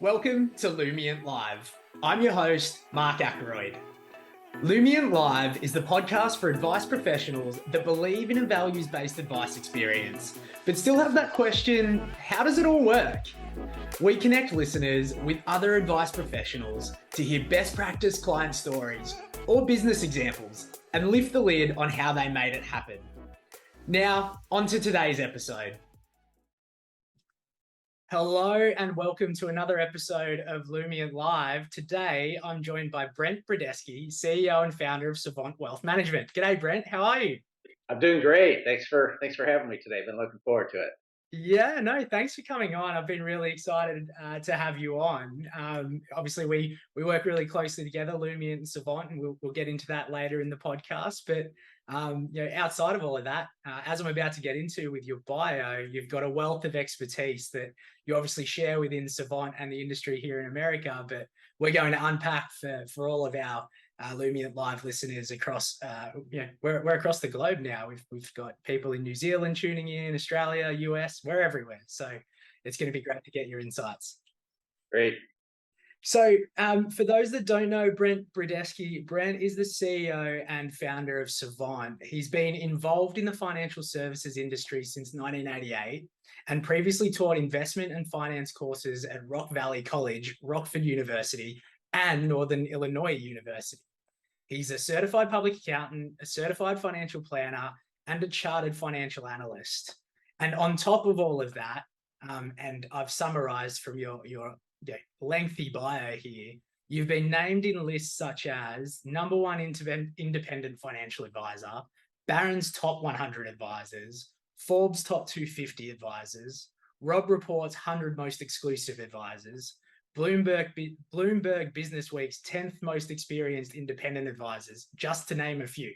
Welcome to Lumient Live. I'm your host, Mark Ackroyd. Lumient Live is the podcast for advice professionals that believe in a values-based advice experience, but still have that question, how does it all work? We connect listeners with other advice professionals to hear best practice client stories or business examples and lift the lid on how they made it happen. Now, on to today's episode. Hello and welcome to another episode of Lumient Live. Today, I'm joined by Brent Brodeski, CEO and founder of Savant Wealth Management. G'day, Brent. How are you? I'm doing great. Thanks for having me today. Been looking forward to it. Yeah, no, thanks for coming on. I've been really excited to have you on. Obviously, we work really closely together, Lumient and Savant, and we'll get into that later in the podcast. But outside of all of that, as I'm about to get into with your bio, you've got a wealth of expertise that you obviously share within Savant and the industry here in America. But we're going to unpack for all of our Lumient Live listeners across, we're across the globe now. We've got people in New Zealand tuning in, Australia, US, we're everywhere. So it's going to be great to get your insights. Great. So for those that don't know Brent Brodeski, Brent is the CEO and founder of Savant. He's been involved in the financial services industry since 1988 and previously taught investment and finance courses at Rock Valley College, Rockford University, and Northern Illinois University. He's a certified public accountant, a certified financial planner, and a chartered financial analyst. And on top of all of that, and I've summarized from your lengthy bio here, you've been named in lists such as #1 independent financial advisor, Barron's top 100 advisors, Forbes top 250 advisors, Rob Report's 100 most exclusive advisors, Bloomberg Business Week's 10th most experienced independent advisors, just to name a few.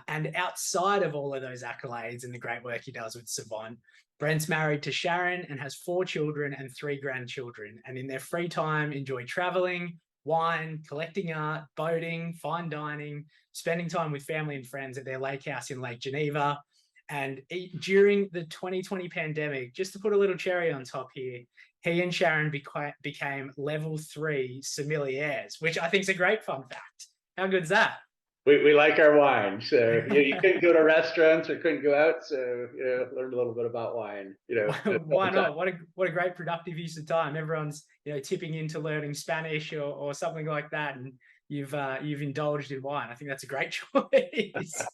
And outside of all of those accolades and the great work he does with Savant, Brent's married to Sharon and has 4 children and 3 grandchildren. And in their free time, enjoy traveling, wine, collecting art, boating, fine dining, spending time with family and friends at their lake house in Lake Geneva. And during the 2020 pandemic, just to put a little cherry on top here, he and Sharon became level 3 sommeliers, which I think is a great fun fact. How good's that? We like our wine, so you couldn't go to restaurants or couldn't go out, so learned a little bit about wine. Why not? What a great productive use of time. Everyone's tipping into learning Spanish or something like that, and you've indulged in wine. I think that's a great choice.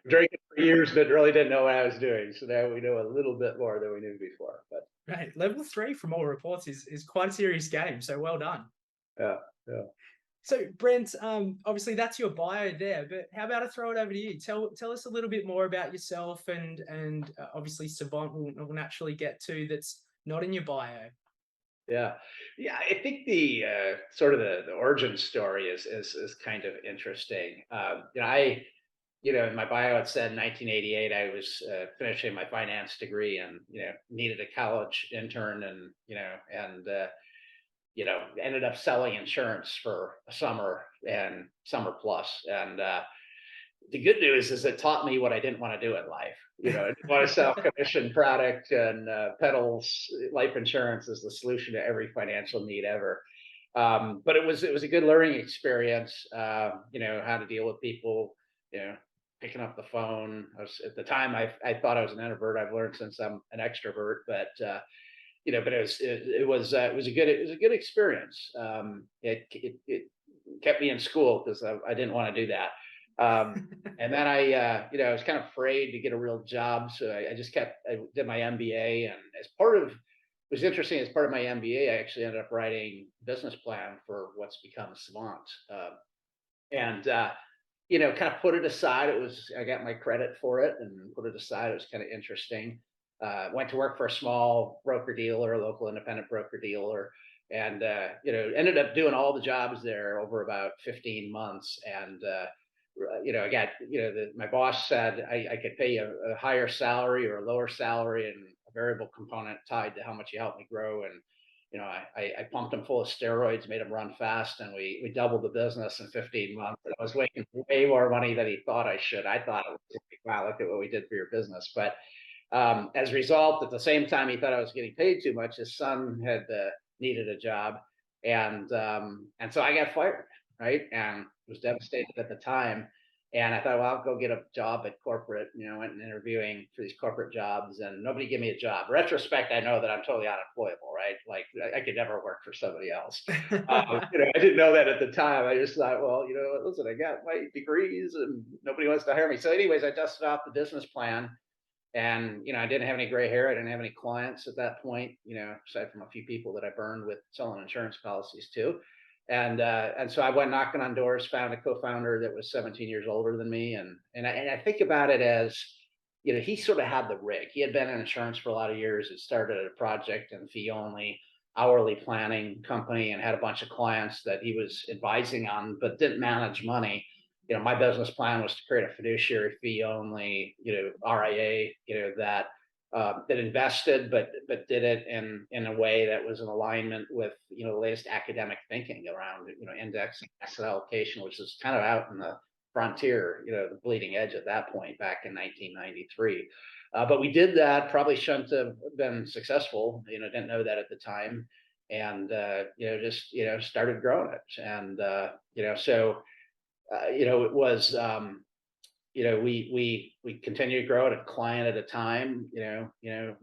Drinking for years, but really didn't know what I was doing. So now we know a little bit more than we knew before. But right, level 3 from all reports is quite a serious game. So well done. Yeah. So Brent, obviously that's your bio there, but how about I throw it over to you? Tell us a little bit more about yourself and obviously Savant will naturally get to that's not in your bio. Yeah. I think the sort of the origin story is kind of interesting. In my bio, it said in 1988, I was finishing my finance degree and, needed a college intern and ended up selling insurance for a summer and summer plus. And the good news is it taught me what I didn't want to do in life. I didn't want to sell commission product and peddles life insurance as the solution to every financial need ever. But it was a good learning experience, how to deal with people, picking up the phone. At the time, I thought I was an introvert. I've learned since I'm an extrovert, but it was a good experience. It kept me in school because I didn't want to do that. And then I was kind of afraid to get a real job, so I did my MBA, and it was interesting. As part of my MBA, I actually ended up writing a business plan for what's become Savant, and kind of put it aside. I got my credit for it and put it aside. It was kind of interesting. Went to work for a small broker dealer, a local independent broker dealer, and ended up doing all the jobs there over about 15 months. And I got my boss said I could pay a higher salary or a lower salary and a variable component tied to how much you helped me grow. And I pumped him full of steroids, made him run fast, and we doubled the business in 15 months. I was making way more money than he thought I should. I thought it was, wow, look at what we did for your business. But as a result, at the same time he thought I was getting paid too much, his son had needed a job, and so I got fired, right, and was devastated at the time. And I thought, well, I'll go get a job at corporate. Went and interviewing for these corporate jobs, and nobody gave me a job. Retrospect, I know that I'm totally unemployable, right? Like I could never work for somebody else. I didn't know that at the time. I just thought, well, listen, I got my degrees, and nobody wants to hire me. So, anyways, I dusted off the business plan, and I didn't have any gray hair. I didn't have any clients at that point. Aside from a few people that I burned with selling insurance policies too. And so I went knocking on doors, found a co-founder that was 17 years older than me, and I think about it as, he sort of had the rig. He had been in insurance for a lot of years. It started a project and fee only hourly planning company, and had a bunch of clients that he was advising on, but didn't manage money. My business plan was to create a fiduciary fee only, RIA, that invested, but did it in a way that was in alignment with the latest academic thinking around indexing, asset allocation, which is kind of out in the frontier, the bleeding edge at that point back in 1993. But we did that. Probably shouldn't have been successful. Didn't know that at the time, and just started growing it, and so it was. We continued to grow at a client at a time.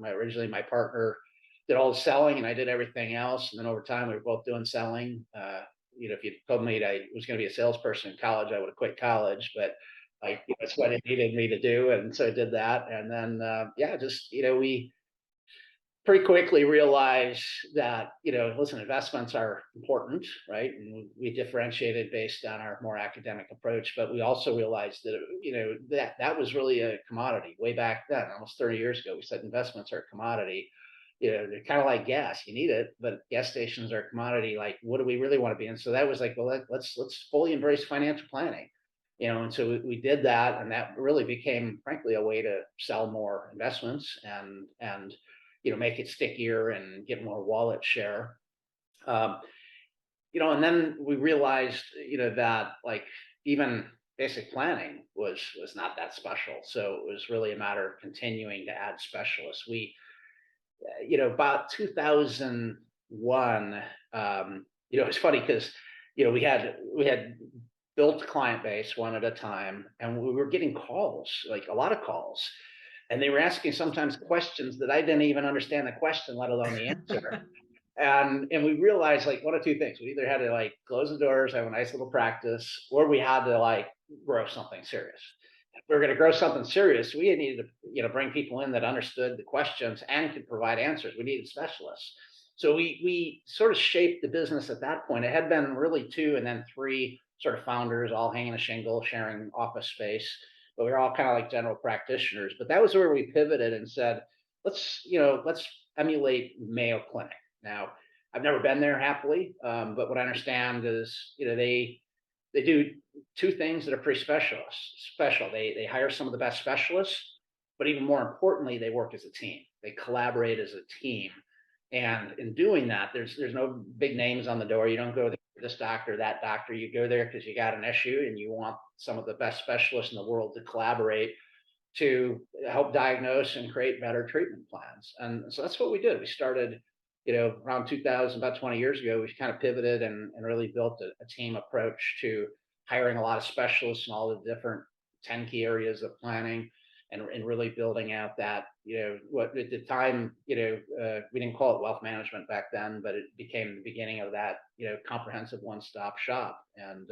Originally my partner did all the selling, and I did everything else. And then over time we were both doing selling. If you told me that I was going to be a salesperson in college, I would have quit college, but that's what it needed me to do. And so I did that. And then, we pretty quickly realized that, listen, investments are important, right? And we differentiated based on our more academic approach, but we also realized that, that was really a commodity way back then, almost 30 years ago. We said investments are a commodity. They're kind of like gas. You need it, but gas stations are a commodity. Like, what do we really want to be in? So that was like, well, let's fully embrace financial planning. And so we did that, and that really became, frankly, a way to sell more investments and make it stickier and get more wallet share. And then we realized, that like even basic planning was not that special. So it was really a matter of continuing to add specialists. We, about 2001, it's funny because, we had built client base one at a time, and we were getting calls, like a lot of calls, and they were asking sometimes questions that I didn't even understand the question, let alone the answer. And we realized like one of two things: we either had to like close the doors, have a nice little practice, or we had to like grow something serious. If we were going to grow something serious, we needed to bring people in that understood the questions and could provide answers. We needed specialists. So we sort of shaped the business at that point. It had been really two and then three sort of founders all hanging a shingle, sharing office space, but we were all kind of like general practitioners. But that was where we pivoted and said, let's emulate Mayo Clinic. Now, I've never been there happily, but what I understand is, they do two things that are pretty special. They hire some of the best specialists, but even more importantly, they work as a team. They collaborate as a team. And in doing that, there's no big names on the door. You don't go there, this doctor, that doctor. You go there because you got an issue and you want some of the best specialists in the world to collaborate to help diagnose and create better treatment plans. And so that's what we did. We started, around 2000, about 20 years ago. We kind of pivoted and really built a team approach to hiring a lot of specialists in all the different 10 key areas of planning, and really building out that, what at the time, we didn't call it wealth management back then, but it became the beginning of that, comprehensive one-stop shop. And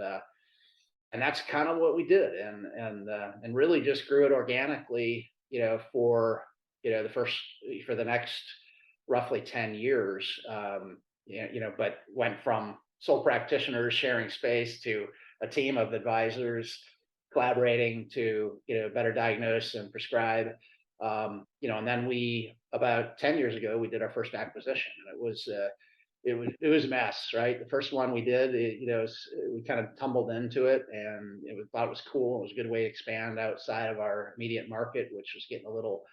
that's kind of what we did, and really just grew it organically, for the next roughly 10 years, but went from sole practitioners sharing space to a team of advisors collaborating to better diagnose and prescribe. And then about 10 years ago, we did our first acquisition, and it was a mess, right? The first one we did, we kind of tumbled into it, and thought it was cool. It was a good way to expand outside of our immediate market, which was getting a little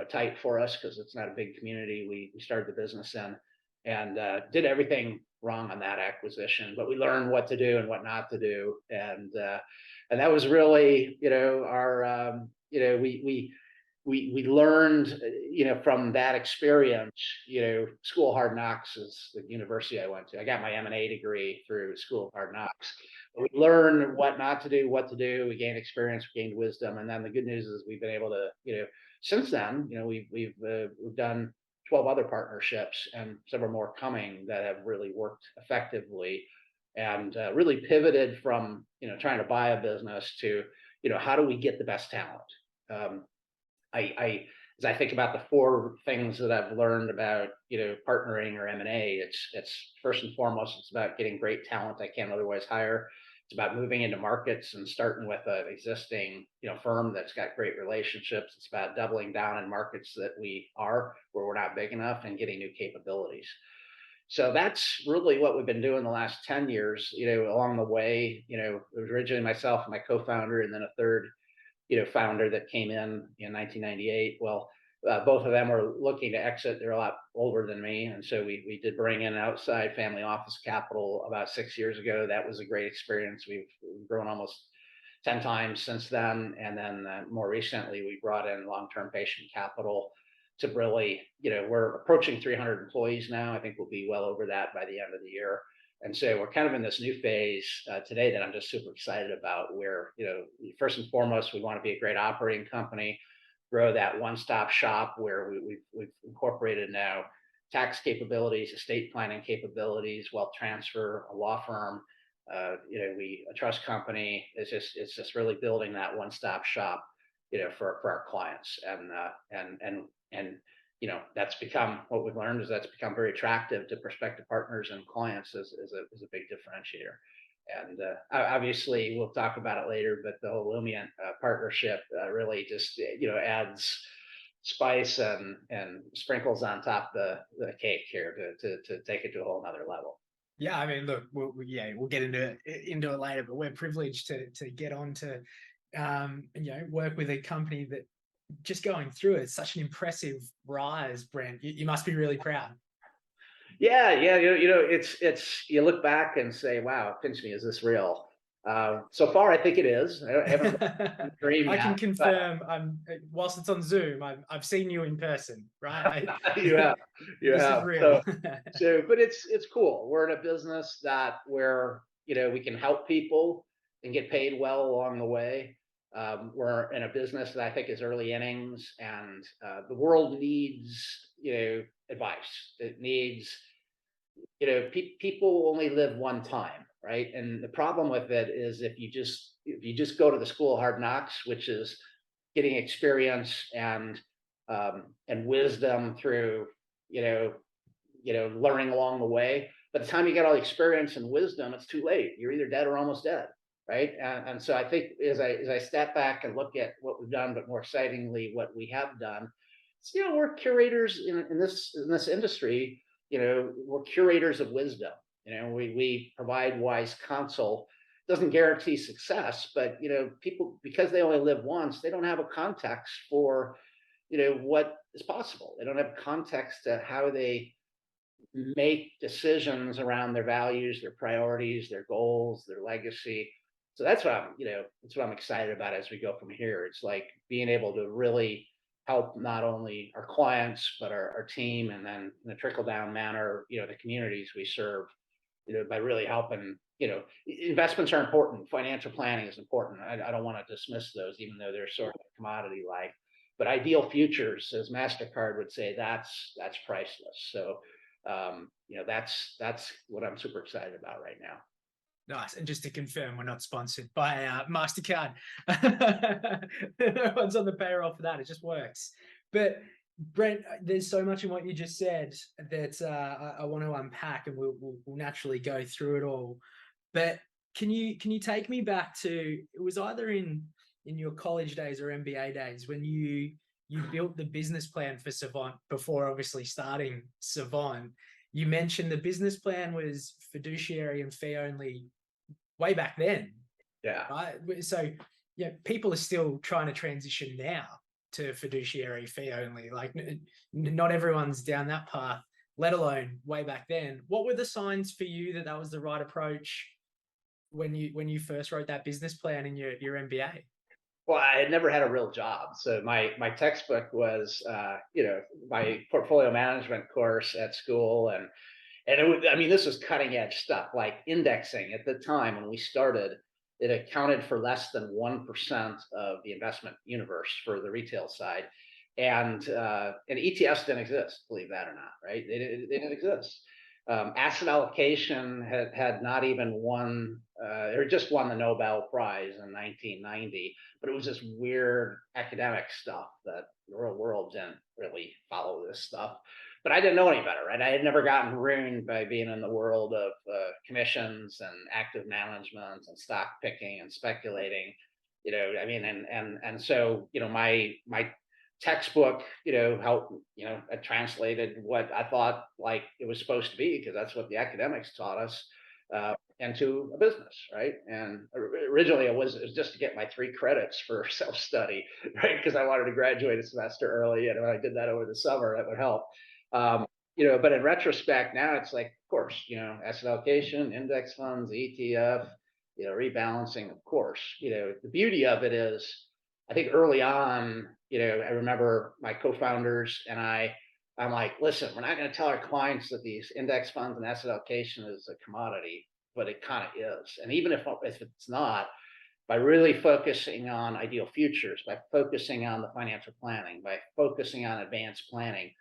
tight for us because it's not a big community we started the business in, and did everything wrong on that acquisition, but we learned what to do and what not to do, and that was really our we we learned, from that experience. School of Hard Knocks is the university I went to. I got my M&A degree through School of Hard Knocks. We learned what not to do, what to do. We gained experience, we gained wisdom, and then the good news is we've been able to, since then, we've done 12 other partnerships and several more coming that have really worked effectively, and really pivoted from trying to buy a business to how do we get the best talent. Um, I as I think about the four things that I've learned about partnering or M&A, it's first and foremost it's about getting great talent I can't otherwise hire. It's about moving into markets and starting with an existing firm that's got great relationships. It's about doubling down in markets that we are where we're not big enough and getting new capabilities. So that's really what we've been doing the last 10 years. Along the way, it was originally myself and my co-founder, and then a third founder that came in 1998. Well, both of them were looking to exit. They're a lot older than me, and so we did bring in outside family office capital about 6 years ago. That was a great experience. We've grown almost 10 times since then, and then more recently we brought in long-term patient capital to really, we're approaching 300 employees now. I think we'll be well over that by the end of the year. And so we're kind of in this new phase today that I'm just super excited about, where, first and foremost, we want to be a great operating company, grow that one-stop shop where we've incorporated now tax capabilities, estate planning capabilities, wealth transfer, a law firm, a trust company. It's just really building that one-stop shop, for our clients. And that's become, what we've learned is that's become very attractive to prospective partners and clients as a big differentiator. And obviously we'll talk about it later, but the whole Lumient partnership really just adds spice and sprinkles on top the cake here to take it to a whole nother level. Yeah, I mean, look, we'll get into it later, but we're privileged to get on to work with a company that just going through it. Such an impressive rise, Brent. You must be really proud. Yeah. It's you look back and say, wow, pinch me, is this real? So far, I think it is. I haven't dreamed I can yet, confirm. Whilst it's on Zoom, I've seen you in person, right? you have, This is real. But it's cool. We're in a business where we can help people and get paid well along the way. We're in a business that I think is early innings, and the world needs advice. It needs people only live one time, right? And the problem with it is if you just go to the School of Hard Knocks, which is getting experience and wisdom through learning along the way. By the time you get all the experience and wisdom, it's too late. You're either dead or almost dead, right? And so I think as I step back and look at what we've done, but more excitingly what we have done, we're curators in this industry. We're curators of wisdom. We provide wise counsel. Doesn't guarantee success, but people, because they only live once, they don't have a context for what is possible. They don't have context to how they make decisions around their values, their priorities, their goals, their legacy. So that's what I'm excited about as we go from here. It's like being able to really help not only our clients but our team, and then in a trickle down manner, the communities we serve, by really helping. Investments are important. Financial planning is important. I don't want to dismiss those, even though they're sort of commodity like. But ideal futures, as MasterCard would say, that's priceless. So, that's what I'm super excited about right now. Nice. And just to confirm, we're not sponsored by MasterCard. No one's on the payroll for that. It just works. But Brent, there's so much in what you just said that I want to unpack, and we'll naturally go through it all. But can you take me back to, it was either in your college days or MBA days when you built the business plan for Savant before obviously starting Savant. You mentioned the business plan was fiduciary and fee only way back then. Yeah. Right. So people are still trying to transition now to fiduciary fee only. Like not everyone's down that path, let alone way back then. What were the signs for you that was the right approach when you first wrote that business plan in your MBA? Well, I had never had a real job, so my textbook was, my portfolio management course at school, and it was, I mean, this was cutting edge stuff, like indexing at the time when we started. It accounted for less than 1% of the investment universe for the retail side, and ETFs didn't exist, believe that or not, right? They didn't exist. Asset allocation had not even won, or just won the Nobel Prize in 1990, but it was this weird academic stuff that the real world didn't really follow this stuff. But I didn't know any better, right? I had never gotten ruined by being in the world of commissions and active management and stock picking and speculating. I mean, and so my textbook, helped, I translated what I thought like it was supposed to be, because that's what the academics taught us, into a business, right? And originally it was just to get my 3 credits for self study, right? Because I wanted to graduate a semester early, and when I did that over the summer, that would help. Um, but in retrospect, now it's like, of course, asset allocation, index funds, ETF, rebalancing, of course. The beauty of it is, I think early on, I remember my co-founders and I'm like, listen, we're not going to tell our clients that these index funds and asset allocation is a commodity, but it kind of is. And even if it's not, by really focusing on ideal futures, by focusing on the financial planning, by focusing on advanced planning,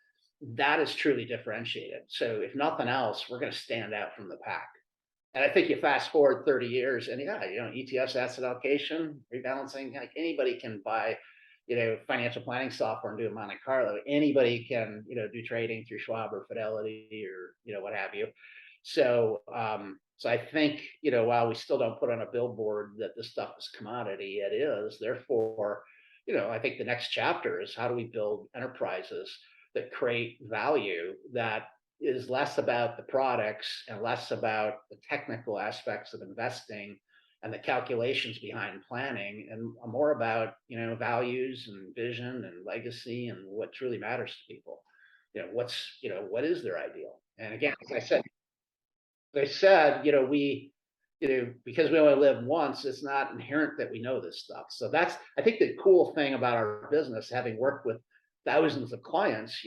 that is truly differentiated. So if nothing else, we're going to stand out from the pack. And I think you fast forward 30 years, and yeah, ETFs, asset allocation, rebalancing, like anybody can buy, financial planning software and do a Monte Carlo. Anybody can, do trading through Schwab or Fidelity or, what have you. So I think, while we still don't put on a billboard that this stuff is commodity, it is. Therefore, I think the next chapter is, how do we build enterprises that create value, that is less about the products and less about the technical aspects of investing and the calculations behind planning, and more about, values and vision and legacy and what truly matters to people. What is their ideal? And again, as I said, because we only live once, it's not inherent that we know this stuff. So that's, I think, the cool thing about our business, having worked with thousands of clients.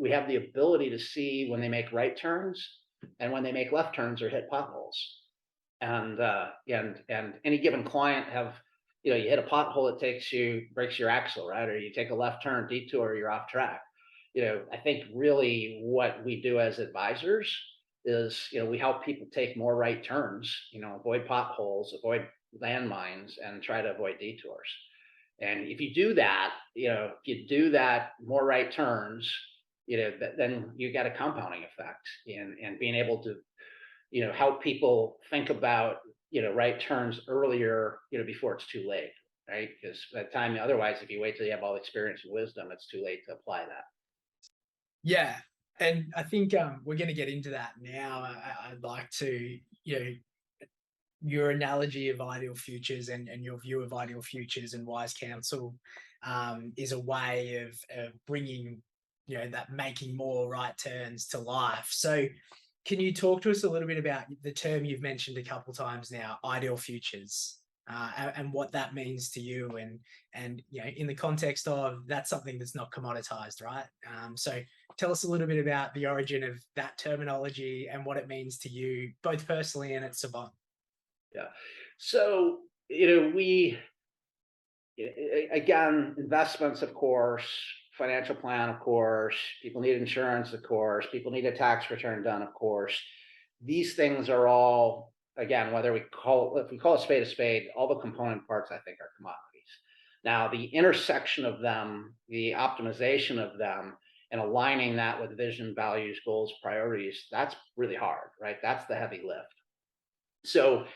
We have the ability to see when they make right turns and when they make left turns or hit potholes. And any given client have, you hit a pothole, breaks your axle, right? Or you take a left turn, detour, you're off track. I think really what we do as advisors is, we help people take more right turns, avoid potholes, avoid landmines, and try to avoid detours. And if you do that, if you do that, more right turns, then you got a compounding effect and being able to, help people think about, right turns earlier, before it's too late, right? Because by the time, otherwise, if you wait till you have all the experience and wisdom, it's too late to apply that. Yeah. And I think we're going to get into that now. I'd like to, your analogy of ideal futures and your view of ideal futures and wise counsel is a way of bringing, that making more right turns to life. So can you talk to us a little bit about the term you've mentioned a couple times now, ideal futures, and what that means to you, and in the context of that's something that's not commoditized, right? So tell us a little bit about the origin of that terminology and what it means to you, both personally and at Savant. Yeah. So, we, again, investments, of course, financial plan, of course, people need insurance, of course, people need a tax return done, of course. These things are all, again, if we call a spade, all the component parts, I think, are commodities. Now, the intersection of them, the optimization of them, and aligning that with vision, values, goals, priorities, that's really hard, right? That's the heavy lift. So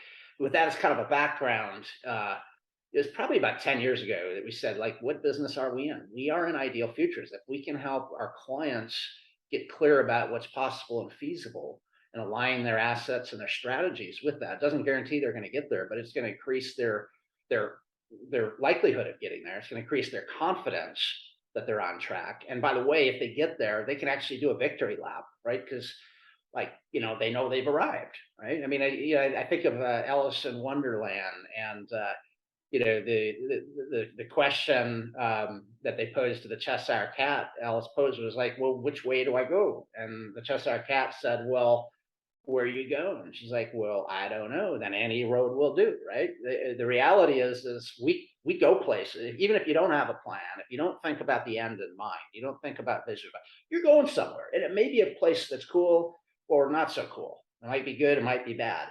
with that as kind of a background, it was probably about 10 years ago that we said, like, what business are we in? We are in ideal futures. If we can help our clients get clear about what's possible and feasible and align their assets and their strategies with that, it doesn't guarantee they're going to get there, but it's going to increase their likelihood of getting there. It's going to increase their confidence that they're on track. And by the way, if they get there, they can actually do a victory lap, right? Because they know they've arrived, right? I mean, I think of Alice in Wonderland, and the question that they posed to the Cheshire Cat, Alice posed, was like, well, which way do I go? And the Cheshire Cat said, well, where you go? And she's like, well, I don't know. Then any road will do, right? The reality is we go places. Even if you don't have a plan, if you don't think about the end in mind, you don't think about vision, you're going somewhere. And it may be a place that's cool or not so cool. It might be good, it might be bad.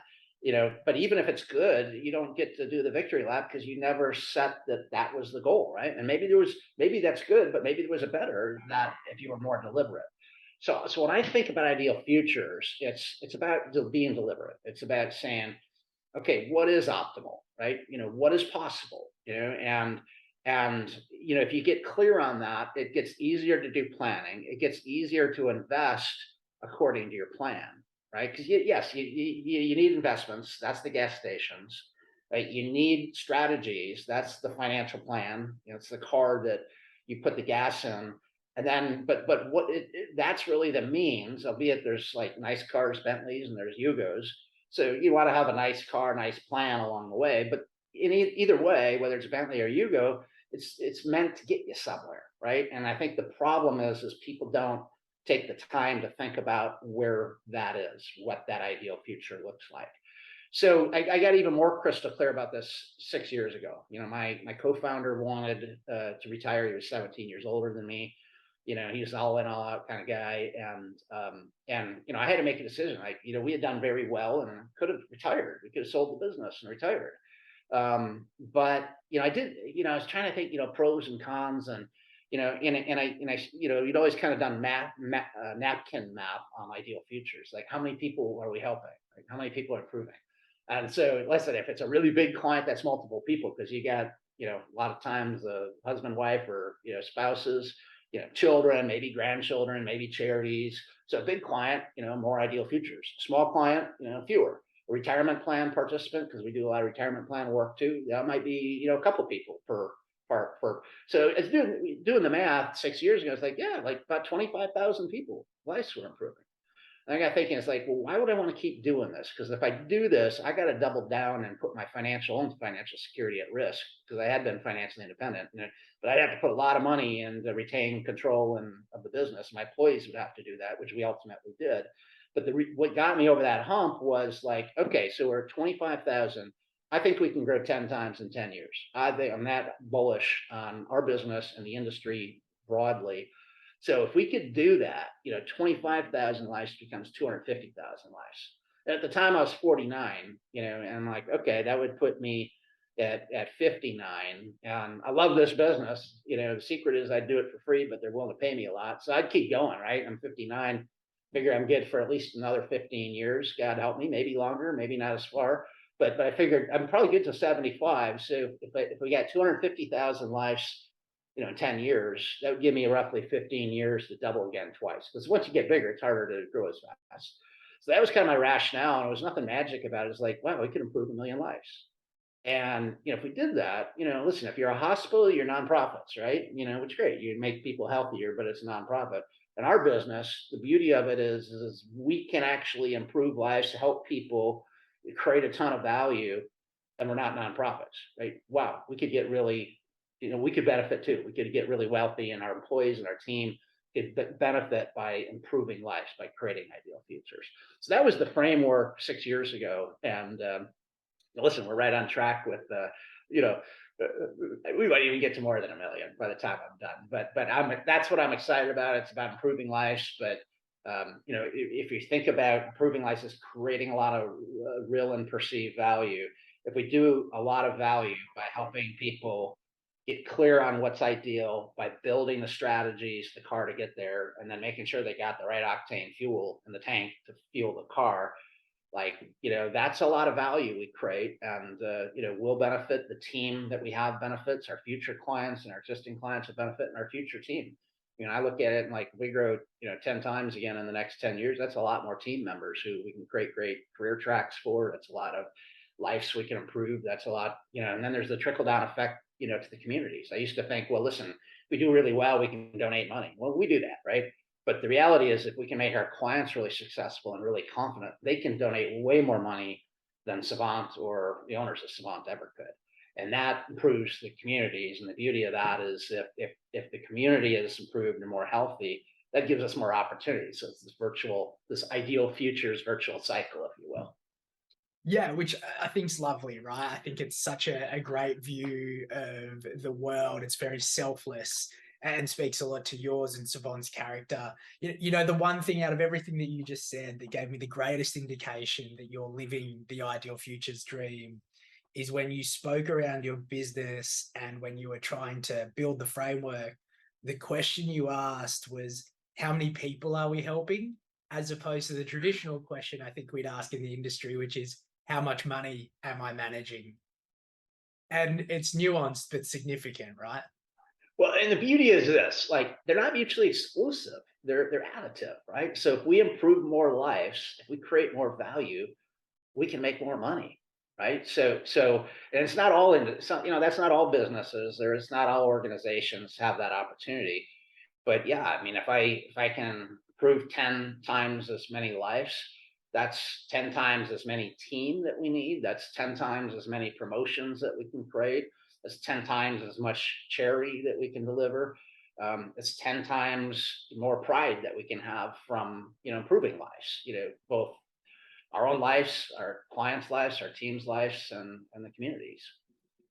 But even if it's good, you don't get to do the victory lap because you never set that was the goal, right? And maybe that's good, but maybe there was a better that if you were more deliberate. So when I think about ideal futures, it's about being deliberate. It's about saying, okay, what is optimal, right? What is possible, and if you get clear on that, it gets easier to do planning. It gets easier to invest according to your plan, right? Because yes, you need investments. That's the gas stations, right? You need strategies. That's the financial plan. It's the car that you put the gas in. And then, but what that's really the means, albeit there's like nice cars, Bentleys, and there's Yugos. So you want to have a nice car, nice plan along the way. But in either way, whether it's Bentley or Yugo, it's meant to get you somewhere, right? And I think the problem is people don't take the time to think about where that is, what that ideal future looks like. So I got even more crystal clear about this 6 years ago. My co-founder wanted to retire. He was 17 years older than me. He was all in, all out kind of guy. And I had to make a decision. Like, we had done very well and could have retired. We could have sold the business and retired. But I did, I was trying to think, pros and cons, and you'd always kind of done napkin map on ideal futures. Like, how many people are we helping? Like, how many people are improving? And so, listen, if it's a really big client, that's multiple people, because you got, a lot of times the husband, wife, or, spouses, children, maybe grandchildren, maybe charities. So a big client, more ideal futures. Small client, fewer. A retirement plan participant, because we do a lot of retirement plan work too. That might be, a couple people per. So it's doing the math 6 years ago. It's like, yeah, like about 25,000 people lives were improving. And I got thinking, it's like, well, why would I want to keep doing this? Because if I do this, I got to double down and put my financial security at risk, because I had been financially independent. But I'd have to put a lot of money in to retain control of the business. My employees would have to do that, which we ultimately did. But what got me over that hump was like, okay, so we're at 25,000. I think we can grow 10 times in 10 years. I'm that bullish on our business and the industry broadly. So if we could do that, 25,000 lives becomes 250,000 lives. And at the time I was 49, and I'm like, okay, that would put me at 59. And I love this business. The secret is I do it for free, but they're willing to pay me a lot. So I'd keep going, right? I'm 59, figure I'm good for at least another 15 years. God help me, maybe longer, maybe not as far. But I figured I'm probably good to 75. So if we got 250,000 lives, in 10 years, that would give me roughly 15 years to double again twice. Because once you get bigger, it's harder to grow as fast. So that was kind of my rationale. And there was nothing magic about it. It's like, wow, we could improve 1,000,000 lives. And, if we did that, listen, if you're a hospital, you're nonprofits, right? Which is great. You make people healthier, but it's a nonprofit. In our business, the beauty of it is we can actually improve lives to help people create a ton of value, and we're not nonprofits, right? Wow, we could get really, we could benefit too. We could get really wealthy, and our employees and our team could benefit by improving lives, by creating ideal futures. So that was the framework 6 years ago. And listen, we're right on track with, we might even get to more than 1,000,000 by the time I'm done. But that's what I'm excited about. It's about improving lives. But if you think about improving lives as creating a lot of real and perceived value, if we do a lot of value by helping people get clear on what's ideal, by building the strategies, the car to get there, and then making sure they got the right octane fuel in the tank to fuel the car, like, that's a lot of value we create. And we'll benefit, the team that we have benefits, our future clients and our existing clients will benefit, and our future team. I look at it and, like, we grow 10 times again in the next 10 years. That's a lot more team members who we can create great career tracks for. That's a lot of lives we can improve. That's a lot, and then there's the trickle down effect, to the communities. I used to think, well, listen, if we do really well, we can donate money. Well, we do that, right? But the reality is, if we can make our clients really successful and really confident, they can donate way more money than Savant or the owners of Savant ever could. and that improves the communities. And the beauty of that is if the community is improved and more healthy, that gives us more opportunities. So it's this ideal futures virtual cycle, if you will. Yeah, which I think is lovely, right? I think it's such a great view of the world. It's very selfless and speaks a lot to yours and Savant's character. You know, the one thing out of everything that you just said that gave me the greatest indication that you're living the ideal futures dream is when you spoke around your business and when you were trying to build the framework, the question you asked was, how many people are we helping? As opposed to the traditional question I think we'd ask in the industry, which is, how much money am I managing? And it's nuanced but significant, right? Well, and the beauty is this, like they're not mutually exclusive. They're additive, right? So if we improve more lives, if we create more value, we can make more money, right? And it's not all in some, that's not all businesses. It's not all organizations have that opportunity. But yeah, I mean, if I can improve 10 times as many lives, that's 10 times as many team that we need. That's 10 times as many promotions that we can create. That's 10 times as much charity that we can deliver. It's 10 times more pride that we can have from, improving lives, both our own lives, our clients' lives, our team's lives, and the communities.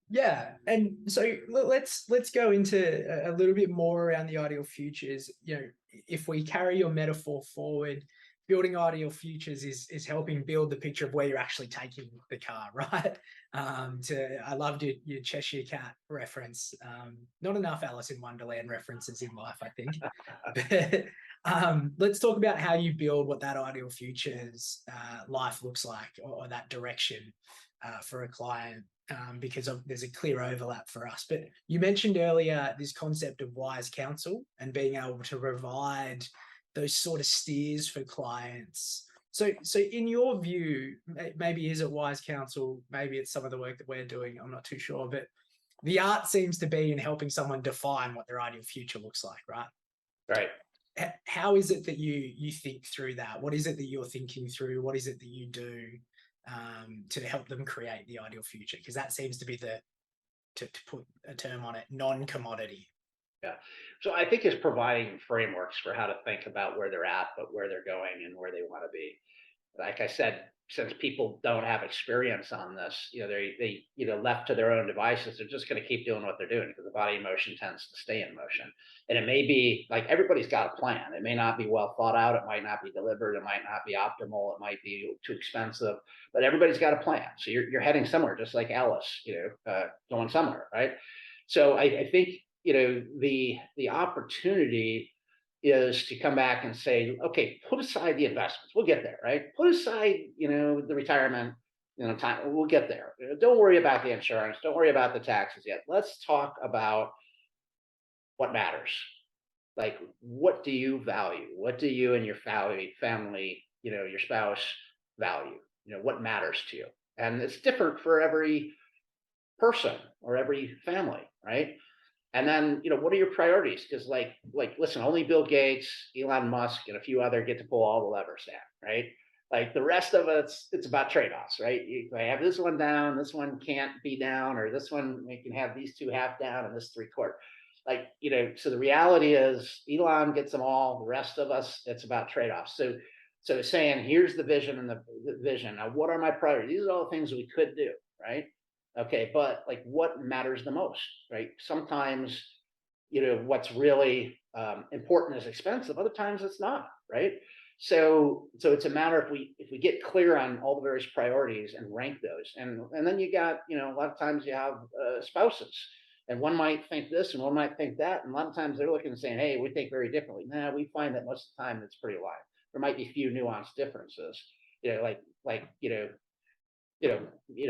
Yeah, and so let's go into a little bit more around the ideal futures. You know, if we carry your metaphor forward, building ideal futures is helping build the picture of where you're actually taking the car, right? I loved your Cheshire Cat reference. Not enough Alice in Wonderland references in life, I think. But let's talk about how you build what that ideal futures life looks like, or that direction for a client. Because there's a clear overlap for us. But you mentioned earlier this concept of wise counsel and being able to provide those sort of steers for clients. So in your view, maybe is it wise counsel? Maybe it's some of the work that we're doing. I'm not too sure, but the art seems to be in helping someone define what their ideal future looks like, right? Right. How is it that you think through that? What is it that you're thinking through? What is it that you do to help them create the ideal future? Because that seems to be to put a term on it, non-commodity. Yeah. So I think it's providing frameworks for how to think about where they're at, but where they're going and where they want to be. Like I said, since people don't have experience on this, they left to their own devices, they're just going to keep doing what they're doing because the body motion tends to stay in motion. And it may be like everybody's got a plan. It may not be well thought out. It might not be delivered. It might not be optimal. It might be too expensive. But everybody's got a plan. So you're heading somewhere, just like Alice, going somewhere, right? So I think the opportunity is to come back and say, okay, put aside the investments. We'll get there, right? Put aside, the retirement, time. We'll get there. Don't worry about the insurance. Don't worry about the taxes yet. Let's talk about what matters. Like, what do you value? What do you and your family, your spouse value? What matters to you? And it's different for every person or every family, right? And then, what are your priorities? Because listen, only Bill Gates, Elon Musk, and a few other get to pull all the levers down, right? Like the rest of it's about trade-offs, right? I have this one down, this one can't be down, or this one we can have these two half down and this three-quarter. So the reality is Elon gets them all. The rest of us, it's about trade-offs. So saying, here's the vision and the vision. Now, what are my priorities? These are all the things we could do, right? Okay, but what matters the most, right? Sometimes, what's really important is expensive. Other times it's not, right? So it's a matter if we get clear on all the various priorities and rank those, and then you got a lot of times you have spouses, and one might think this and one might think that, and a lot of times they're looking and saying, hey, we think very differently. Nah, we find that most of the time it's pretty aligned. There might be a few nuanced differences,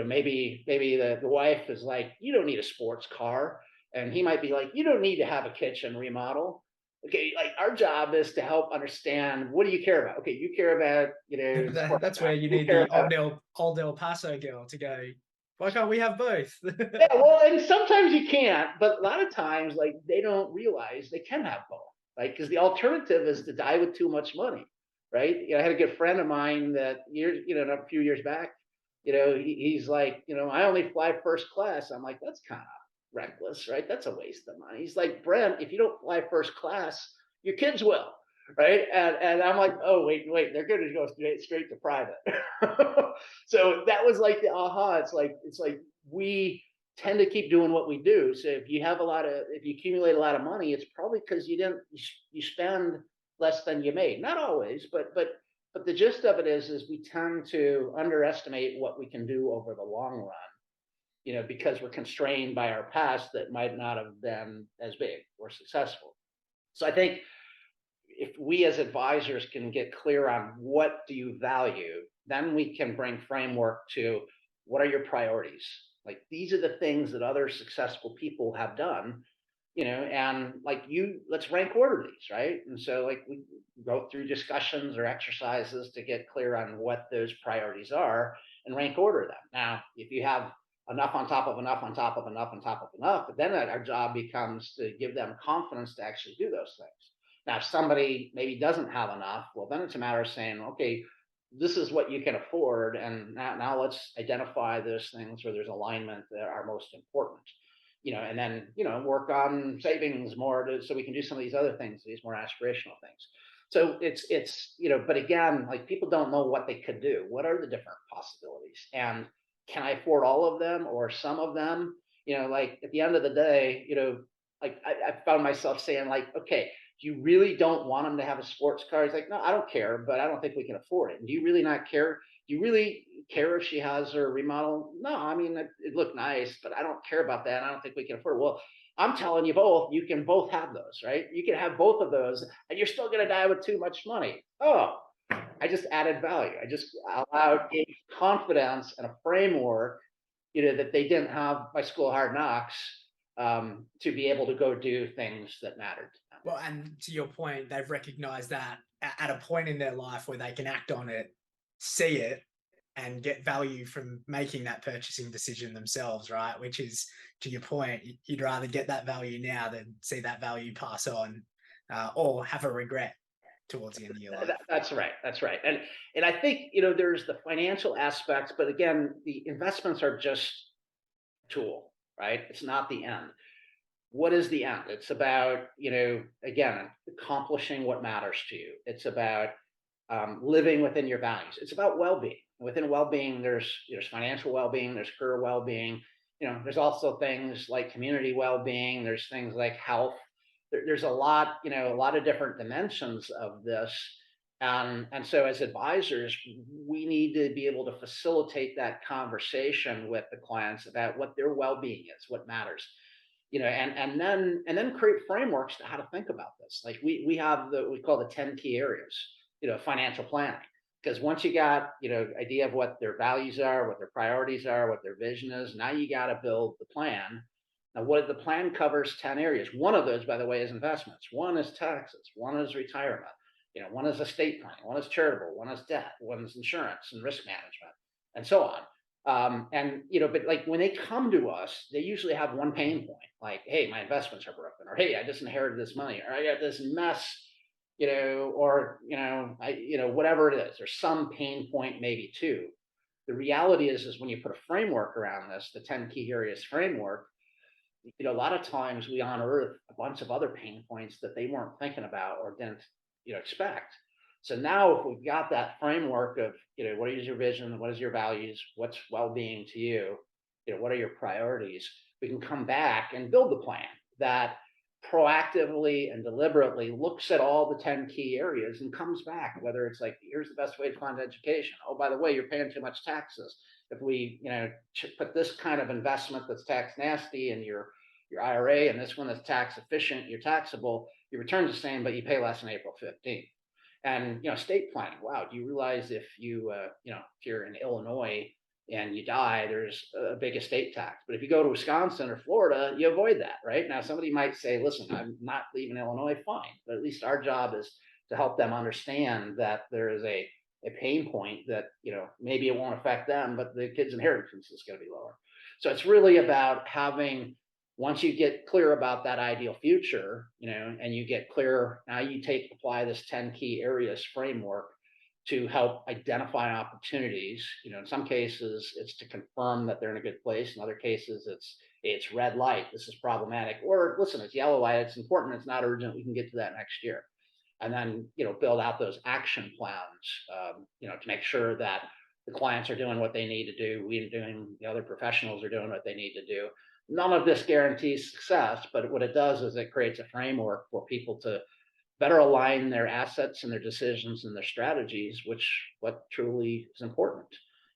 maybe the wife is like, you don't need a sports car. And he might be like, you don't need to have a kitchen remodel. Okay, like our job is to help understand, what do you care about? Okay, you care about, That's where you need the old El Paso girl to go, why can't we have both? Yeah, well, and sometimes you can't, but a lot of times, they don't realize they can have both, right? Because the alternative is to die with too much money, right? I had a good friend of mine that a few years back, he's like, I only fly first class. I'm like, that's kind of reckless, right? That's a waste of money. He's like, Brent, if you don't fly first class, your kids will, right? And I'm like, oh, wait, they're going to go straight to private. So that was like the aha. It's like we tend to keep doing what we do. So if you accumulate a lot of money, it's probably because you spend less than you made. Not always, but the gist of it is we tend to underestimate what we can do over the long run, because we're constrained by our past that might not have been as big or successful. So I think if we as advisors can get clear on what do you value, then we can bring framework to what are your priorities. Like these are the things that other successful people have done, and like let's rank order these, right? And so like we go through discussions or exercises to get clear on what those priorities are and rank order them. Now, if you have enough on top of enough on top of enough on top of enough, but then our job becomes to give them confidence to actually do those things. Now, if somebody maybe doesn't have enough, well, then it's a matter of saying, okay, this is what you can afford, and now let's identify those things where there's alignment that are most important, and then work on savings more so we can do some of these other things, these more aspirational things. So it's but again, like people don't know what they could do. What are the different possibilities, and can I afford all of them or some of them? Like at the end of the day, like I found myself saying, like, okay, you really don't want him to have a sports car? He's like, no, I don't care, but I don't think we can afford it. And do you really not care? Do you really care if she has her remodel? No, I mean, it looked nice, but I don't care about that. I don't think we can afford it. Well, I'm telling you both, you can both have those, right? You can have both of those and you're still going to die with too much money. Oh, I just added value. I just allowed confidence and a framework, that they didn't have by school of hard knocks, to be able to go do things that mattered to them. Well, and to your point, they've recognized that at a point in their life where they can act on it, see it, and get value from making that purchasing decision themselves, right? Which is, to your point, you'd rather get that value now than see that value pass on, or have a regret towards the end of your life. That's right. That's right. And I think, there's the financial aspects, but again, the investments are just a tool, right? It's not the end. What is the end? It's about, again, accomplishing what matters to you. It's about living within your values. It's about well-being. Within well-being, there's financial well-being, there's career well-being. There's also things like community well-being. There's things like health. There's a lot, a lot of different dimensions of this. And so as advisors, we need to be able to facilitate that conversation with the clients about what their well-being is, what matters. And then create frameworks to how to think about this. Like we have we call the 10 key areas, financial planning. Because once you got, idea of what their values are, what their priorities are, what their vision is, now you got to build the plan. Now, what the plan covers 10 areas. One of those, by the way, is investments. One is taxes. One is retirement. One is estate planning. One is charitable. One is debt. One is insurance and risk management, and so on. But like when they come to us, they usually have one pain point, like, hey, my investments are broken, or hey, I just inherited this money, or I got this mess, or whatever it is. There's some pain point, maybe two. The reality is when you put a framework around this, the 10 key areas framework, a lot of times we unearth a bunch of other pain points that they weren't thinking about or didn't, expect. So now if we've got that framework of, what is your vision? What is your values? What's well-being to you? What are your priorities? We can come back and build the plan that proactively and deliberately looks at all the 10 key areas and comes back, whether it's like, here's the best way to fund education. Oh, by the way, you're paying too much taxes. If we, put this kind of investment that's tax nasty in your IRA and this one that's tax efficient, you're taxable, your return's the same, but you pay less on April 15th. And estate planning. Wow, do you realize if if you're in Illinois and you die, there's a big estate tax. But if you go to Wisconsin or Florida, you avoid that, right? Now, somebody might say, listen, I'm not leaving Illinois, fine. But at least our job is to help them understand that there is a pain point that, maybe it won't affect them, but the kid's inheritance is going to be lower. So it's really about having, once you get clear about that ideal future, and you get clear, now you apply this 10 key areas framework to help identify opportunities. In some cases, it's to confirm that they're in a good place. In other cases, it's red light. This is problematic. Or listen, it's yellow light. It's important. It's not urgent. We can get to that next year. And then build out those action plans. To make sure that the clients are doing what they need to do. We are doing. The other professionals are doing what they need to do. None of this guarantees success, but what it does is it creates a framework for people to better align their assets and their decisions and their strategies, which what truly is important.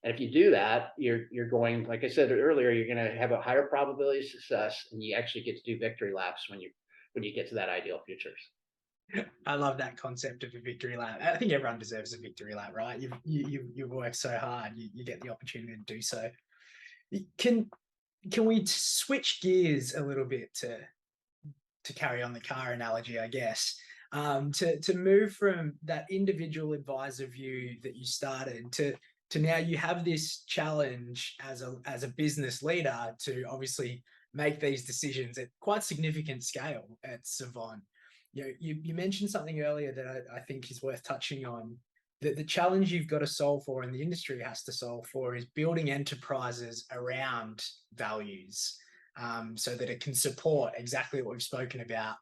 And if you do that, you're going, like I said earlier, you're going to have a higher probability of success, and you actually get to do victory laps when you get to that ideal futures. I love that concept of a victory lap. I think everyone deserves a victory lap, right? You've worked so hard, you get the opportunity to do so. Can we switch gears a little bit to carry on the car analogy, I guess, to move from that individual advisor view that you started to now you have this challenge as a business leader to obviously make these decisions at quite significant scale at Savant. You mentioned something earlier that I think is worth touching on. That the challenge you've got to solve for, and the industry has to solve for, is building enterprises around values, so that it can support exactly what we've spoken about,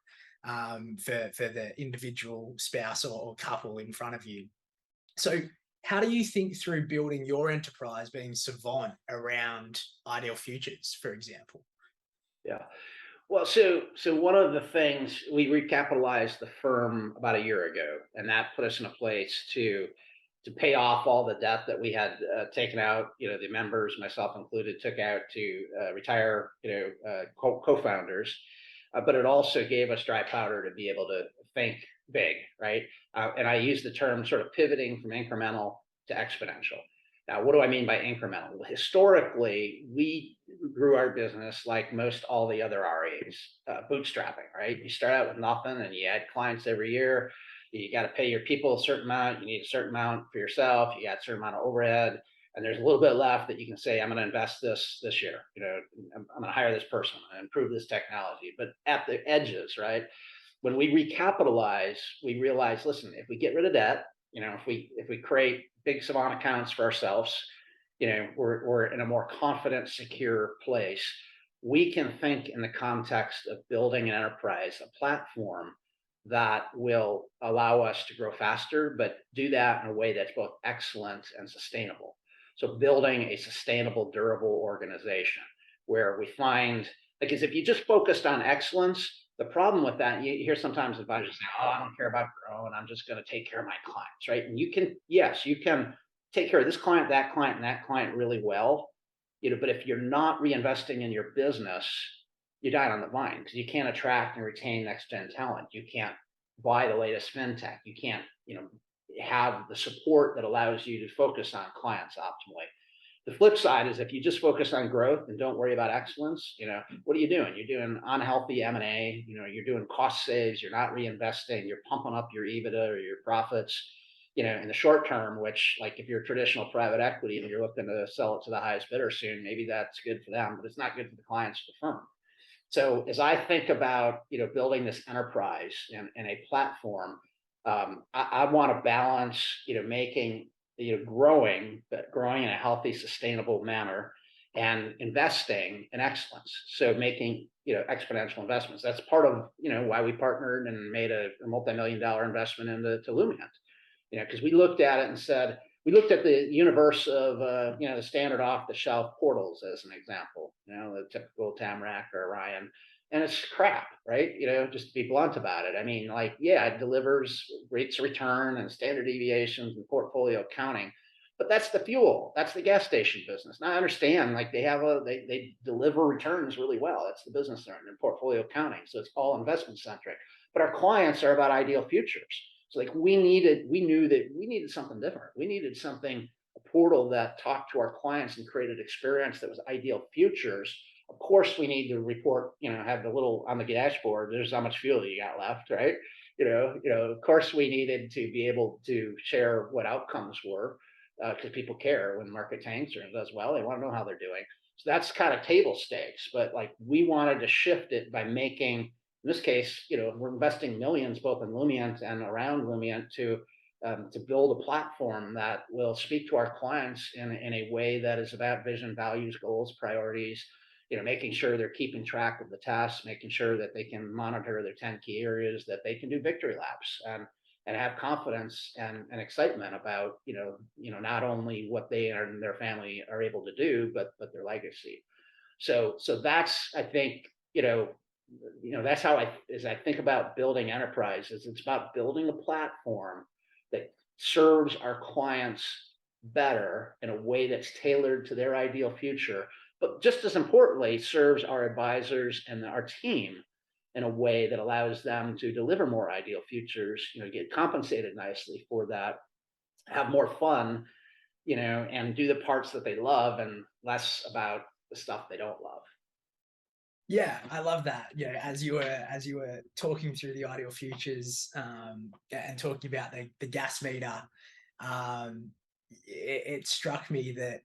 for the individual spouse or couple in front of you. So how do you think through building your enterprise, being Savant, around ideal futures, for example? Yeah. Well, so one of the things, we recapitalized the firm about a year ago, and that put us in a place to pay off all the debt that we had taken out. The members, myself included, took out to retire. Co-founders, but it also gave us dry powder to be able to think big, right? And I use the term sort of pivoting from incremental to exponential. Now, what do I mean by incremental? Well, historically, we grew our business like most all the other REAs, bootstrapping, right? You start out with nothing and you add clients every year. You got to pay your people a certain amount. You need a certain amount for yourself. You got a certain amount of overhead, and there's a little bit left that you can say, I'm going to invest this year. I'm going to hire this person and improve this technology. But at the edges, right? When we recapitalize, we realize, listen, if we get rid of debt, if we create big Savant accounts for ourselves, we're in a more confident, secure place. We can think in the context of building an enterprise, a platform that will allow us to grow faster, but do that in a way that's both excellent and sustainable. So building a sustainable, durable organization where we find, because if you just focused on excellence, the problem with that, you hear sometimes advisors say, oh, I don't care about growing, I'm just going to take care of my clients, right? And you can take care of this client, and that client really well, but if you're not reinvesting in your business, you die on the vine, because you can't attract and retain next gen talent. You can't buy the latest fintech. You can't, have the support that allows you to focus on clients optimally. The flip side is if you just focus on growth and don't worry about excellence, what are you doing? You're doing unhealthy M&A, you're doing cost saves, you're not reinvesting, you're pumping up your EBITDA or your profits, in the short term, which, like, if you're traditional private equity and you're looking to sell it to the highest bidder soon, maybe that's good for them, but it's not good for the clients of the firm. So as I think about, building this enterprise and a platform, I want to balance, making, growing, but growing in a healthy, sustainable manner, and investing in excellence. So making, exponential investments. That's part of, why we partnered and made a multi-million-dollar investment into Lumient. Because we looked at it and said, we looked at the universe of, the standard off-the-shelf portals as an example, the typical Tamarac or Orion, and it's crap, right? Just to be blunt about it. I mean, it delivers rates of return and standard deviations and portfolio accounting, but that's the fuel. That's the gas station business. Now I understand, they deliver returns really well. That's the business they're in, portfolio accounting. So it's all investment centric, but our clients are about ideal futures. So we knew that we needed something different. We needed something, a portal that talked to our clients and created experience that was ideal futures. Of course, we need to report, have the little on the dashboard, there's how much fuel you got left, right? Of course we needed to be able to share what outcomes were, because people care when the market tanks or does well, they want to know how they're doing. So that's kind of table stakes, but we wanted to shift it by making, in this case, we're investing millions both in Lumient and around Lumient to to build a platform that will speak to our clients in a way that is about vision, values, goals, priorities, making sure they're keeping track of the tasks, making sure that they can monitor their 10 key areas, that they can do victory laps and have confidence and excitement about, not only what they and their family are able to do, but their legacy. So that's, I think, that's how as I think about building enterprises, it's about building a platform that serves our clients better in a way that's tailored to their ideal future, but just as importantly, serves our advisors and our team in a way that allows them to deliver more ideal futures, get compensated nicely for that, have more fun, and do the parts that they love and less about the stuff they don't love. Yeah, I love that. Yeah, as you were talking through the ideal futures, and talking about the gas meter, it struck me that,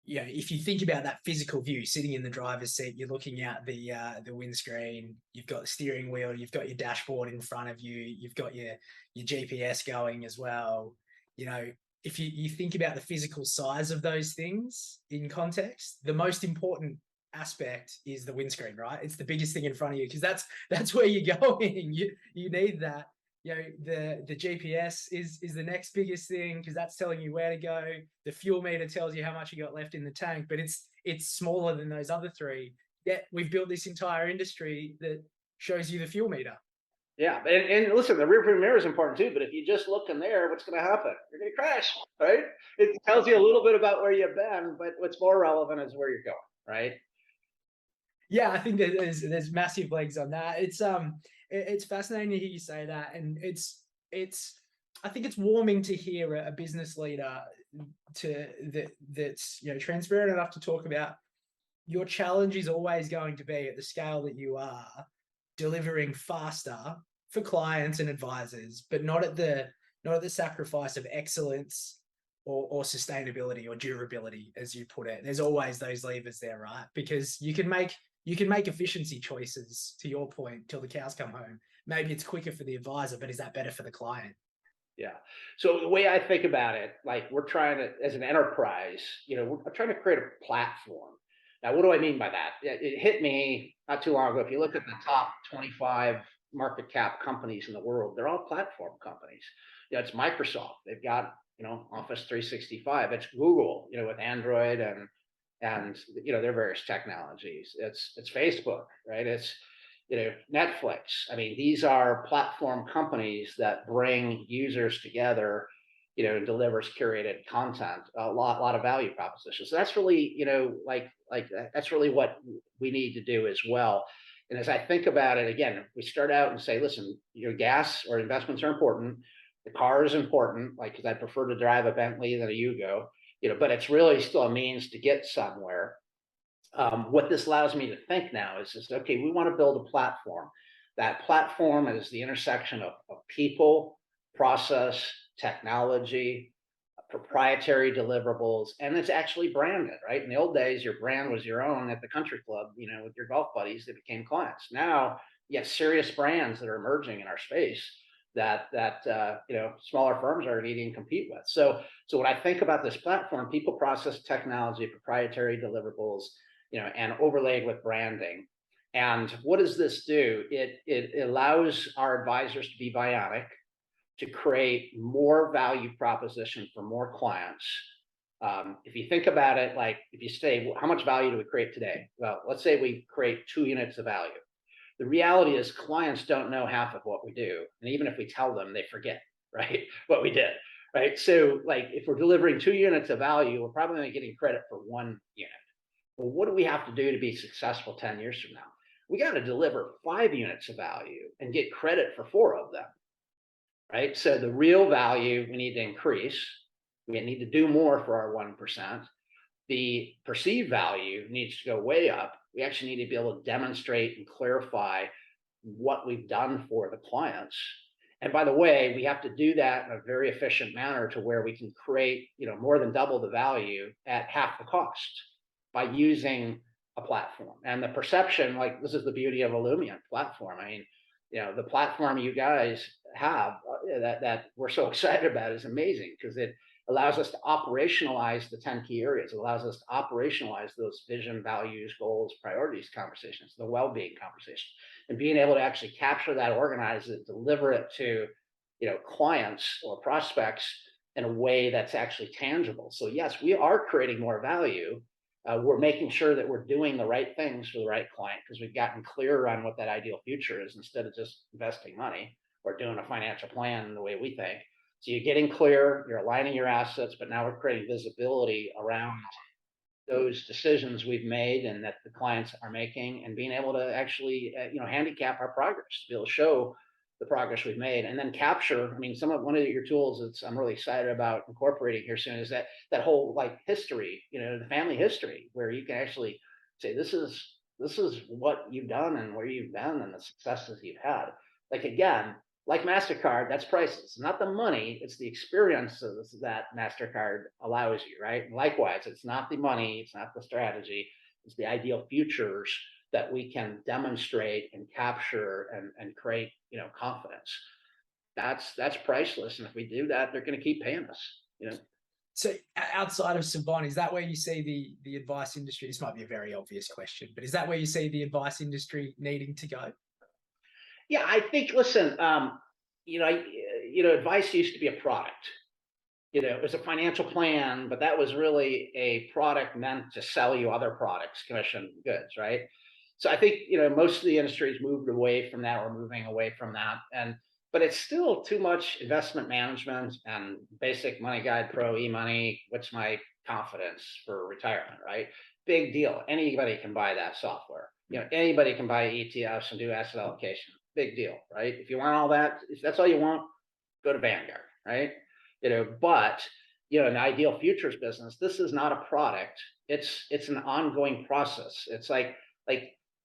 if you think about that physical view, sitting in the driver's seat, you're looking out the windscreen, you've got the steering wheel, you've got your dashboard in front of you, you've got your GPS going as well. If you think about the physical size of those things in context, the most important aspect is the windscreen, right? It's the biggest thing in front of you, because that's where you're going. You need that. The GPS is the next biggest thing, because that's telling you where to go. The fuel meter tells you how much you got left in the tank, but it's smaller than those other three. Yet we've built this entire industry that shows you the fuel meter. Yeah, and listen, the rear view mirror is important too. But if you just look in there, what's going to happen? You're going to crash, right? It tells you a little bit about where you've been, but what's more relevant is where you're going, right? Yeah, I think there's massive legs on that. It's fascinating to hear you say that, and it's I think it's warming to hear a business leader that's transparent enough to talk about your challenge is always going to be, at the scale that you are, delivering faster for clients and advisors, but not at the sacrifice of excellence or sustainability or durability, as you put it. There's always those levers there, right? Because you can make efficiency choices, to your point, till the cows come home. Maybe it's quicker for the advisor, but is that better for the client? Yeah. So the way I think about it, like we're trying to, as an enterprise, we're trying to create a platform. Now, what do I mean by that? It hit me not too long ago. If you look at the top 25 market cap companies in the world, they're all platform companies. It's Microsoft. They've got, Office 365. It's Google, with Android and their various technologies. It's Facebook, right? It's Netflix. I mean, these are platform companies that bring users together, and delivers curated content, a lot of value propositions. So that's really, that's really what we need to do as well. And as I think about it, again, we start out and say, listen, gas or investments are important. The car is important, like, because I prefer to drive a Bentley than a Yugo, but it's really still a means to get somewhere. What this allows me to think now is okay, we want to build a platform. That platform is the intersection of people, process, technology, proprietary deliverables, and it's actually branded, right? In the old days, your brand was your own at the country club, with your golf buddies that became clients. Now, you have serious brands that are emerging in our space that smaller firms are needing to compete with. So when I think about this platform, people, process, technology, proprietary deliverables, and overlaid with branding. And what does this do? It allows our advisors to be bionic, to create more value proposition for more clients. If you think about it, like if you say, well, how much value do we create today? Well, let's say we create 2 units of value. The reality is clients don't know half of what we do. And even if we tell them, they forget, right, what we did, right? So like if we're delivering 2 units of value, we're probably only getting credit for 1 unit. Well, what do we have to do to be successful 10 years from now? We got to deliver 5 units of value and get credit for 4 of them, right? So the real value we need to increase. We need to do more for our 1%. The perceived value needs to go way up. We actually need to be able to demonstrate and clarify what we've done for the clients. And by the way, we have to do that in a very efficient manner to where we can create, more than double the value at half the cost by using a platform. And the perception, like this is the beauty of Illumient platform. I mean, the platform you guys have that we're so excited about is amazing because it allows us to operationalize the 10 key areas. It allows us to operationalize those vision, values, goals, priorities conversations, the well-being conversation, and being able to actually capture that, organize it, deliver it to clients or prospects in a way that's actually tangible. So yes, we are creating more value. We're making sure that we're doing the right things for the right client because we've gotten clearer on what that ideal future is instead of just investing money or doing a financial plan the way we think. So you're getting clear, you're aligning your assets, but now we're creating visibility around those decisions we've made and that the clients are making, and being able to actually handicap our progress, to be able to show the progress we've made, and then capture. I mean, one of your tools that I'm really excited about incorporating here soon is that whole like history, the family history, where you can actually say this is what you've done and where you've been and the successes you've had. Like, again, like MasterCard, that's priceless. Not the money, it's the experiences that MasterCard allows you, right? And likewise, it's not the money, it's not the strategy, it's the ideal futures that we can demonstrate and capture and create, confidence. That's priceless. And if we do that, they're going to keep paying us. So outside of Savant, is that where you see the advice industry? This might be a very obvious question, but is that where you see the advice industry needing to go? Yeah, I think, listen, advice used to be a product. It was a financial plan, but that was really a product meant to sell you other products, commission goods, right? So I think, most of the industry's moved away from that, or moving away from that. But it's still too much investment management and basic money guide pro, e-money. What's my confidence for retirement, right? Big deal. Anybody can buy that software. Anybody can buy ETFs and do asset allocation. Big deal, right? If you want all that, if that's all you want, go to Vanguard, right? But an ideal futures business, this is not a product. It's an ongoing process. It's like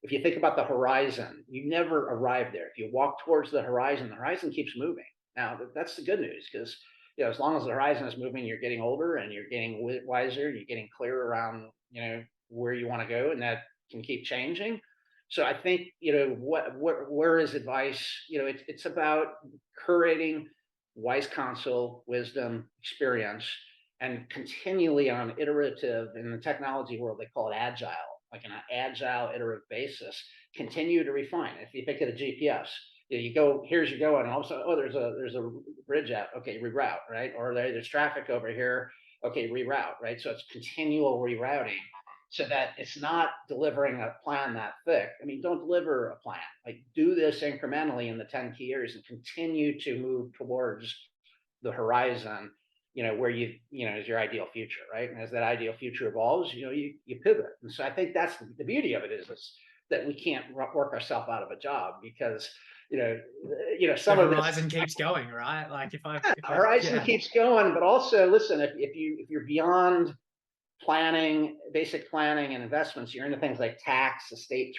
if you think about the horizon, you never arrive there. If you walk towards the horizon keeps moving. Now, that's the good news, because as long as the horizon is moving, you're getting older and you're getting wiser, you're getting clear around where you want to go, and that can keep changing. So I think where is advice? It's about creating wise counsel, wisdom, experience, and continually on iterative. In the technology world, they call it agile, like an agile iterative basis, continue to refine. If you think of the GPS, you go, here's your going, and all of a sudden, there's a bridge out, okay, reroute, right? Or there's traffic over here, okay, reroute, right? So it's continual rerouting, so that it's not delivering a plan that thick. I mean, don't deliver a plan. Like, do this incrementally in the 10 key areas and continue to move towards the horizon, where is your ideal future, right? And as that ideal future evolves, you pivot. And so I think that's the beauty of it is that we can't work ourselves out of a job, because some the of horizon keeps going, right? Like if I horizon keeps going, but also listen, if you're beyond planning, basic planning and investments, you're into things like tax, estate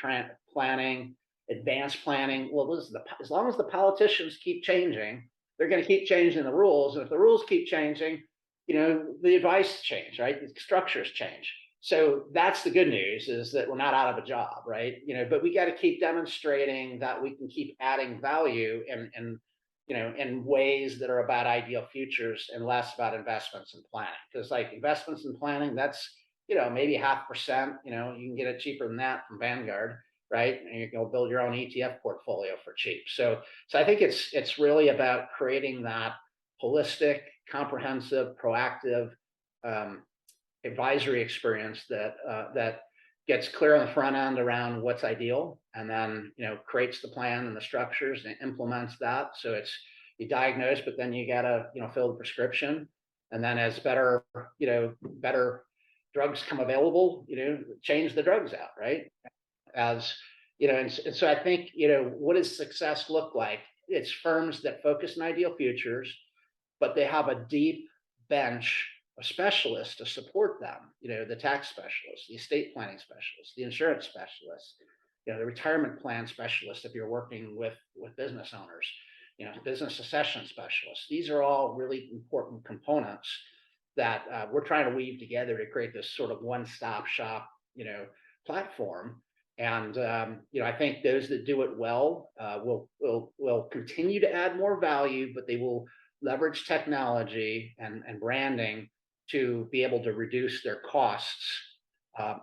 planning, advanced planning. Well, as long as the politicians keep changing, they're going to keep changing the rules. And if the rules keep changing, the advice change, right? The structures change. So that's the good news, is that we're not out of a job, right? But we got to keep demonstrating that we can keep adding value and in ways that are about ideal futures and less about investments and planning. Because like investments and planning, that's, maybe 0.5%, you can get it cheaper than that from Vanguard, right? And you can build your own ETF portfolio for cheap. So I think it's really about creating that holistic, comprehensive, proactive advisory experience that gets clear on the front end around what's ideal, and then creates the plan and the structures and implements that. So you diagnose, but then you gotta fill the prescription, and then as better drugs come available, change the drugs out, right? As and so I think what does success look like? It's firms that focus on ideal futures, but they have a deep bench of specialists to support them. The tax specialists, the estate planning specialists, the insurance specialists, the retirement plan specialists if you're working with business owners, business succession specialists. These are all really important components that we're trying to weave together to create this sort of one-stop shop, platform. And I think those that do it well will continue to add more value, but they will leverage technology and branding to be able to reduce their costs,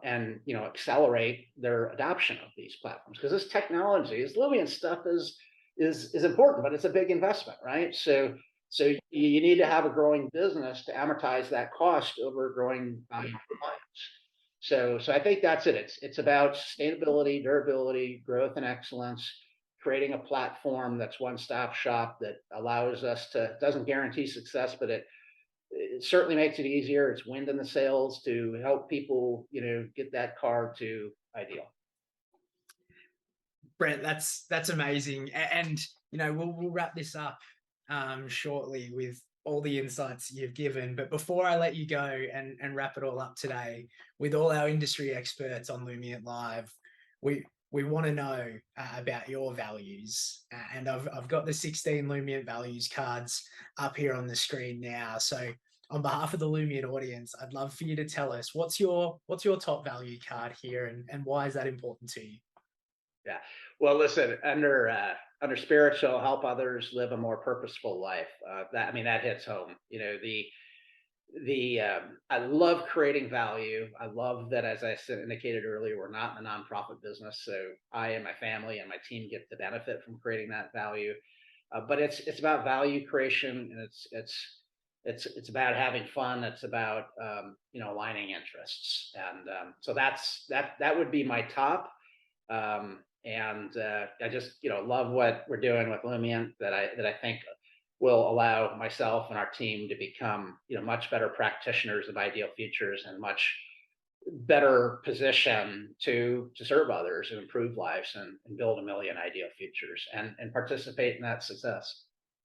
and accelerate their adoption of these platforms, because this technology, this Lumion stuff is important, but it's a big investment, right? So you need to have a growing business to amortize that cost over growing clients. So I think that's it. It's about sustainability, durability, growth, and excellence. Creating a platform that's one-stop shop that allows us to, doesn't guarantee success, but it certainly makes it easier. It's wind in the sails to help people, get that car to ideal. Brent, that's amazing. And we'll wrap this up shortly with all the insights you've given. But before I let you go and wrap it all up today, with all our industry experts on Lumion Live, we want to know about your values. And I've got the 16 Lumion values cards up here on the screen now. So on behalf of the Lumion audience, I'd love for you to tell us what's your top value card here, and why is that important to you? Yeah. Well, listen, under spiritual, help others live a more purposeful life. That hits home. I love creating value. I love that, as I indicated earlier, we're not in the nonprofit business, so I and my family and my team get the benefit from creating that value. But it's about value creation, and it's about having fun. It's about aligning interests, and so that would be my top. I just love what we're doing with Lumion, that I think will allow myself and our team to become much better practitioners of ideal futures, and much better position to serve others and improve lives, and build a million ideal futures, and participate in that success.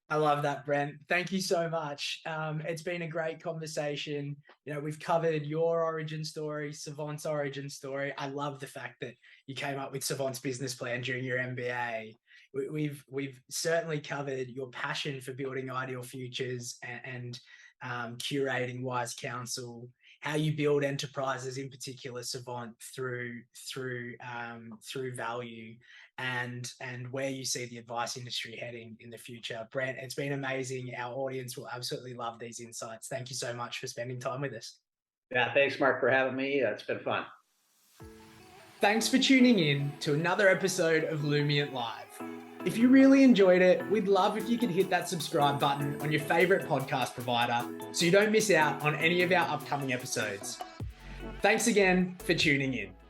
I love that, Brent. Thank you so much. It's been a great conversation. We've covered your origin story, Savant's origin story. I love the fact that you came up with Savant's business plan during your MBA. We've certainly covered your passion for building ideal futures and curating wise counsel, how you build enterprises, in particular Savant, through value, and where you see the advice industry heading in the future. Brent, it's been amazing. Our audience will absolutely love these insights. Thank you so much for spending time with us. Yeah, thanks, Mark, for having me. It's been fun. Thanks for tuning in to another episode of Lumion Live. If you really enjoyed it, we'd love if you could hit that subscribe button on your favorite podcast provider so you don't miss out on any of our upcoming episodes. Thanks again for tuning in.